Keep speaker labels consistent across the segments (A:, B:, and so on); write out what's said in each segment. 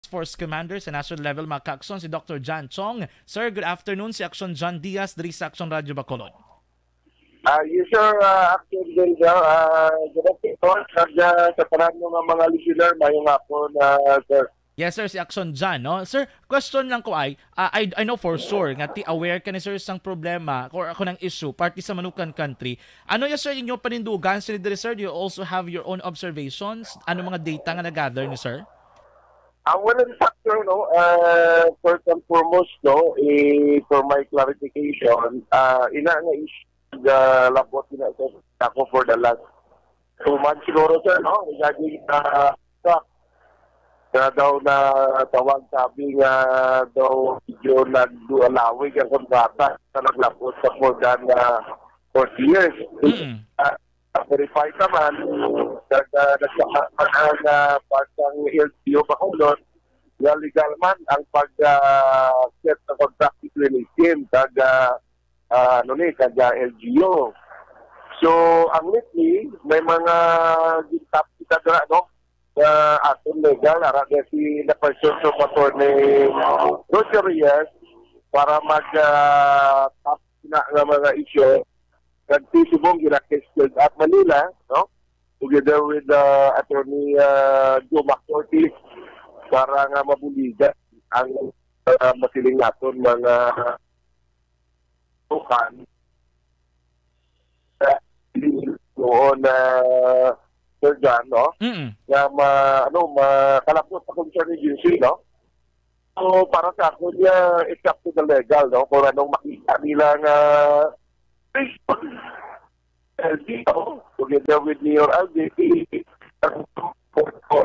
A: Force Commander sa national level mga ka-aksyon, si Dr. John Chong. Sir, good afternoon. Si Aksyon John Diaz, diri sa Aksyon Radio Bacolod.
B: Yes, sir. Actually, good afternoon. Sa parang mga listener, mayong hapon, sir.
A: Yes, sir, si Aksyon John, no? Sir, question lang ko ay, I know for sure nga ti aware ka ni sir sang problema or ako ng issue, party sa Manukan Country. Ano ya sir inyo panindugan sa diri sir? You also have your own observations? Ano mga data nga na-gather ni sir?
B: Ang walang factor, no, first and foremost, no, for my clarification, ina nga issue labot na ako for the last 2 months siguro, sir, no? Regarding na daw na tawag sabi nga daw medyo nag-alawig ang kontrata na naglapos sa more than 40 years. Verified naman nagkakaroon na pagkang LTO Bacolod na legal man ang pag-set ng contract between team kaga LGO. So, ang lately, may mga gintap kita dira, no? Aton legal, si the person to motor ni Roger Reyes para mag-top na ng mga issue nagtisibong ginakested at Manila, no? Together with attorney Joe McCortis para nga mabuligan ang masiling naton mga tukan noon Sir John, no? Na makalapos sa concern agency, no? So, para sa ako niya, it's up to the legal, no? Kung anong makita nilang LGO, together with Mayor LGP,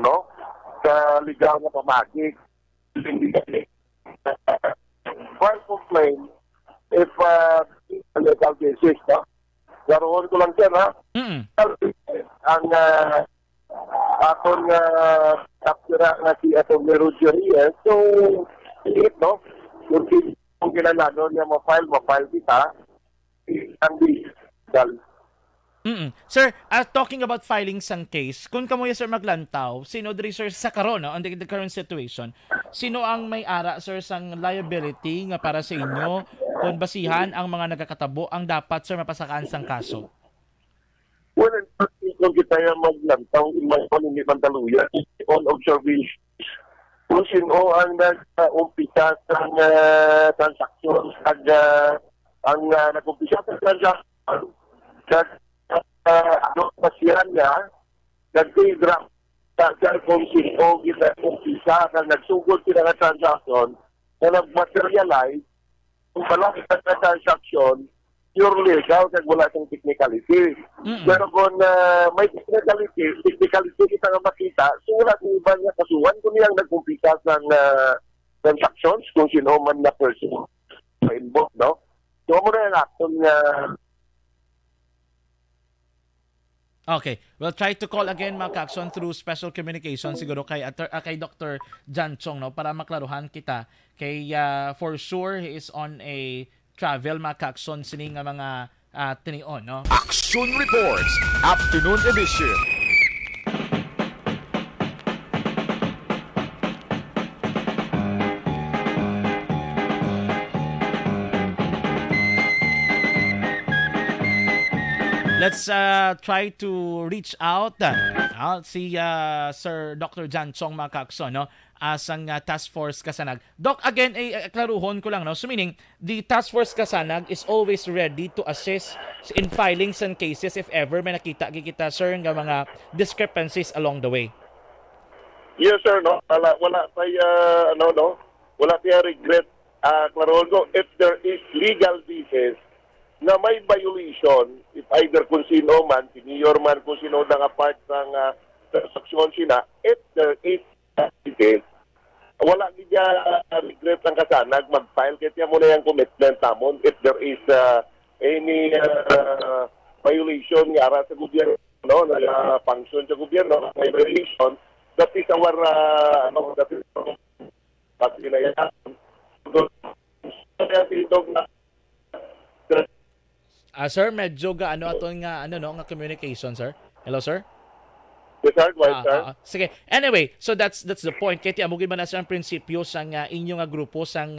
B: no? Sa legal na pamagig. File complaint if legal basis, no? Garoon ko lang siya, ha? Ang akong kaptura nga si atong Roger Reyes. So, no? Kung kinalano niya ma-file kita, ang legal.
A: Sir, talking about filing sang case, kung kamuya sir maglantaw, sino diri sir sa karon, no, on the current situation, sino ang may ara sir sang liability nga para sa inyo kung basihan ang mga nagkakatabo ang dapat sir mapasakaan sang kaso?
B: Well, kung kita yung maglantaw, hindi man taluyan, on observation. Kung sino ang nag-umpisa sa transaksyon, ang nag-umpisa sa transaksyon, pasihan niya, nag-draft kung sino umpisa na nagsugod sila ng transaksyon, na nag-materialize, kung malaki sa transaksyon, pure legal kag wala siyang technicality. Pero kung may technicality kita nga makita, so wala kong iba nga kasuhan kung niyang nag-umpisa ng transactions, kung sino man na person involved, no? So, mo na yung action nga.
A: Okay, we'll try to call again mga ka-aksyon through special communication siguro kay Dr. John Chong, no, para maklaruhan kita kay for sure he is on a travel mga ka-aksyon sining nga mga tinion, no?
C: Action Reports Afternoon Edition.
A: Let's try to reach out si Sir Dr. John Chong mga ka-aksyon, no? Asang Task Force Kasanag. Doc, again, klaruhon ko lang, no? So meaning, the Task Force Kasanag is always ready to assist in filing some cases if ever may nakita kita, sir, ng mga discrepancies along the way.
B: Yes, sir, no? Wala tayo, wala tayo regret. Klaruhon ko, if there is legal basis na may violation, if either kung sino man, senior man, kung sino na part ng transaksyon sina, if there is basis, wala niya regret ang kasanag, mag-file kaya mo na yung commitment tamon if there is any violation nga ara sa gobyerno, no, na function sa gobyerno, may violation, that is our that is pati na yan.
A: Sir, medyo gaano ato nga nga communication, sir. Hello, sir.
B: Yes, sir. Go ahead, sir.
A: Sige. Anyway, so that's the point. Kaya tiamugin ba na sa prinsipyo sang inyong grupo sang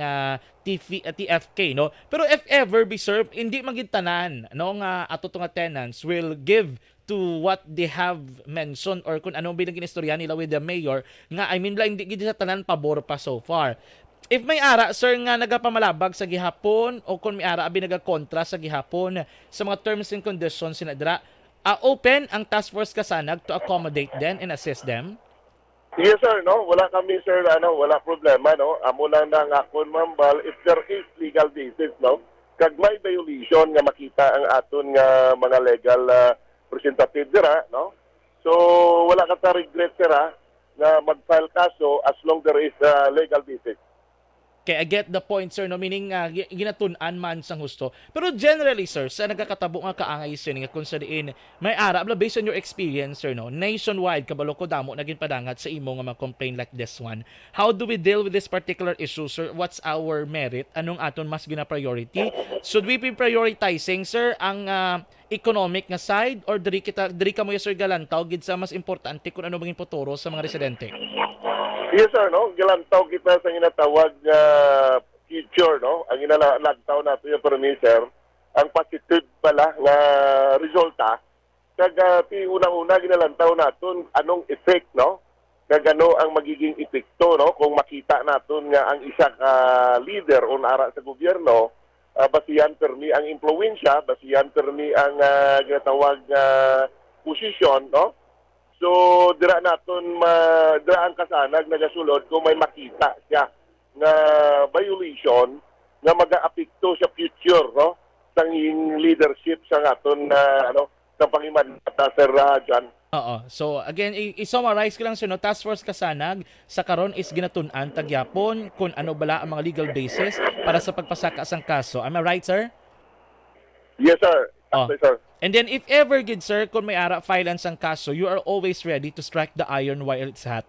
A: TFK, no? Pero if ever be sir, hindi magitanan no nga ato nga tenants will give to what they have mentioned or kung anong binaging istorya nila with the mayor nga I mean lang hindi sa tanan pabor pa so far. If may ara, sir, nga nagapamalabag sa gihapon o kung may ara, abi nagakontra sa gihapon sa mga terms and conditions sinadra, open ang task force kasanag to accommodate them and assist them?
B: Yes, sir, no? Wala kami, sir, wala problema, no? Amo lang na nga kung mambal, if there is legal basis, no? Kag may violation nga makita ang aton nga mga legal representative dira, no? So, wala ka ta regret, sir, na mag-file kaso as long there is legal basis.
A: Okay, I get the point, sir, no? Meaning, ginatun-an man sang husto. Pero generally, sir, sa nagkakatabo nga kaangay sir, nga kung sa diin, may ara, based on your experience, sir, no? Nationwide, kabalo ko damo, naging padangat sa imo nga mag-complain like this one. How do we deal with this particular issue, sir? What's our merit? Anong aton mas gina-priority? Should we be prioritizing, sir, ang economic nga side? Or diri ka mo, sir, galantaw, gid sa mas importante kung ano maging futuro sa mga residente?
B: Yes, sir, no? Gilantaw kita sa ginatawag na future, no? Ang ginalagtaw nato yung sir, ang positive pala nga resulta. Kag unang-una ginalantaw naton anong effect, no? Kag ano ang magiging epekto, no? Kung makita naton nga ang isa ka leader o nara sa gobyerno, basihan permi ang impluwensya, basihan permi ang ginatawag posisyon, no? So, dira naton dira ang kasanag nagasulod kung may makita siya na violation na mag-aapekto sa future, no? Sang leadership sa aton sa pangimanta Sir Jan.
A: Oo. So, again, i-summarize ko lang sir, no? Task Force Kasanag sa karon is ginatun-an tagyapon kung ano bala ang mga legal basis para sa pagpasaka sang kaso. Am I right, sir?
B: Yes, sir. Yes, sir.
A: And then if ever gid sir, kung may ara filean sang kaso, you are always ready to strike the iron while it's hot.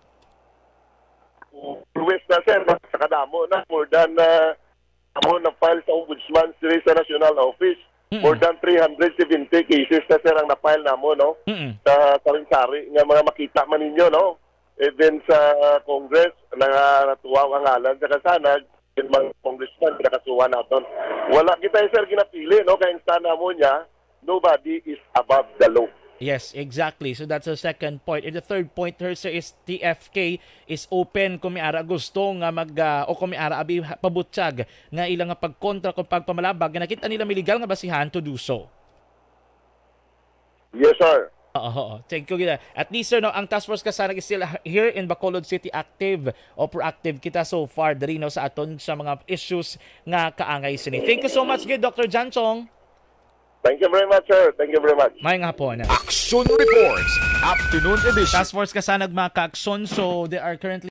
B: Always na sir, sa kadamo na more than na file sa Ombudsman sa National Office. More than 370 cases na sir ang na-file namo, no? Sa sari-sari nga mga makita man ninyo, no? Even sa Congress natuwa ang ngalan sa kasanag, yung mga congressman nakasuwa naton. Wala kita sir ginapili, no? Kaya sana mo niya, nobody is above the law.
A: Yes, exactly. So that's the second point. And the third point here, sir, is TFK is open kung may ara gusto nga o kung may ara abi pabutyag nga ilang nga pagkontra kung pagpamalabag nga nakita nila may legal nga basihan to do so.
B: Yes, sir.
A: Oo. Thank you. At least, sir, no, ang Task Force Kasanag is still here in Bacolod City active o proactive kita so far dari no sa aton sa mga issues nga kaangay sini. Thank you so much, Dr. Jan Chong.
B: Thank you very much, sir. Thank you very much.
A: May nga po na.
C: Action Reports, Afternoon Edition.
A: Task Force Kasanag mga ka-aksyon. So, they are currently